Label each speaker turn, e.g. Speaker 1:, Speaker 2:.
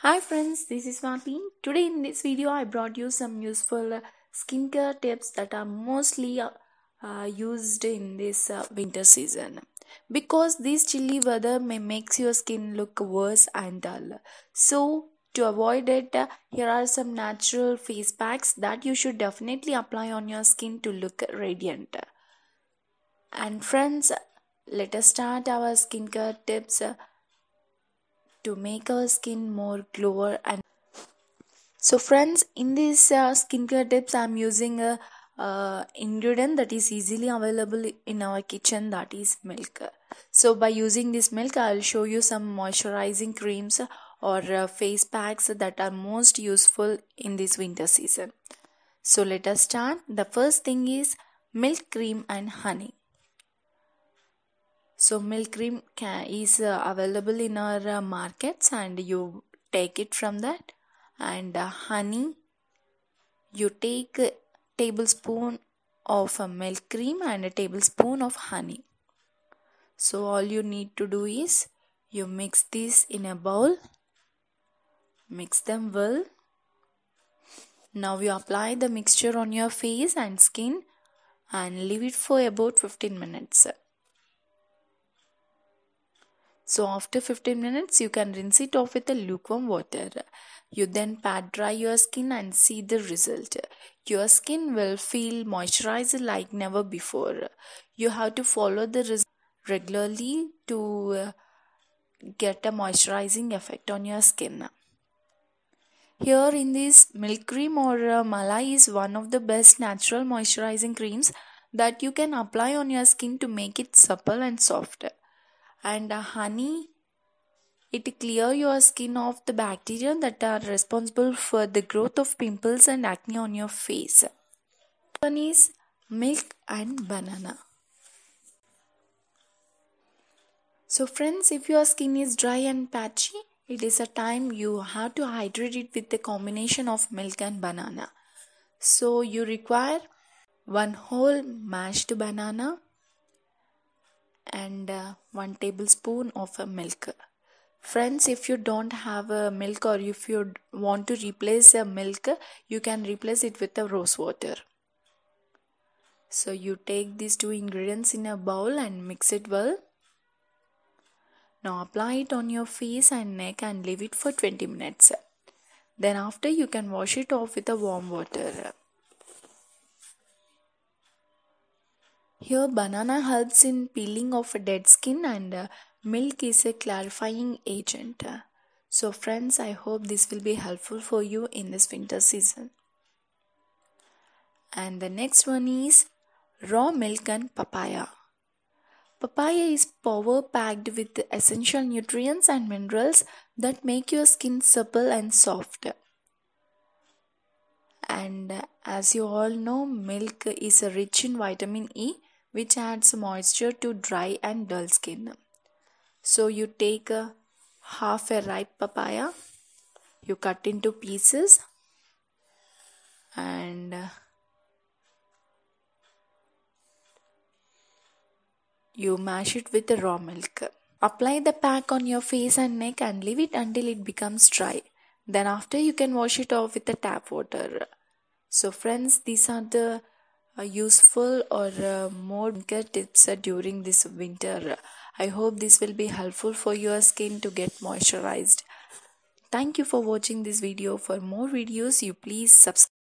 Speaker 1: Hi friends, this is Martin. Today in this video I brought you some useful skincare tips that are mostly used in this winter season. Because this chilly weather may makes your skin look worse and dull. So to avoid it, here are some natural face packs that you should definitely apply on your skin to look radiant. And friends, let us start our skincare tips to make our skin more glower and so friends, in these skincare tips I'm using a ingredient that is easily available in our kitchen, that is milk. So by using this milk I'll show you some moisturizing creams or face packs that are most useful in this winter season. So let us start. The first thing is milk cream and honey. So milk cream is available in our markets and you take it from that. And honey, you take a tablespoon of milk cream and a tablespoon of honey. So all you need to do is you mix this in a bowl, mix them well. Now you apply the mixture on your face and skin and leave it for about 15 minutes. So after 15 minutes you can rinse it off with a lukewarm water. You then pat dry your skin and see the result. Your skin will feel moisturized like never before. You have to follow the result regularly to get a moisturizing effect on your skin. Here in this milk cream or malai is one of the best natural moisturizing creams that you can apply on your skin to make it supple and soft. And honey, it clears your skin of the bacteria that are responsible for the growth of pimples and acne on your face. One is milk and banana. So friends, if your skin is dry and patchy, it is a time you have to hydrate it with a combination of milk and banana. So you require one whole mashed banana and 1 tablespoon of milk. Friends, if you don't have milk or if you want to replace milk, you can replace it with rose water. So you take these two ingredients in a bowl and mix it well. Now apply it on your face and neck and leave it for 20 minutes. Then after you can wash it off with warm water. Here banana helps in peeling of dead skin and milk is a clarifying agent. So friends, I hope this will be helpful for you in this winter season. And the next one is raw milk and papaya. Papaya is power packed with essential nutrients and minerals that make your skin supple and soft. And as you all know, milk is rich in vitamin E, which adds moisture to dry and dull skin. So you take half a ripe papaya, you cut into pieces and you mash it with the raw milk. Apply the pack on your face and neck and leave it until it becomes dry. Then after you can wash it off with the tap water. So friends, these are the useful or more care tips during this winter. I hope this will be helpful for your skin to get moisturized. Thank you for watching this video. For more videos, you please subscribe.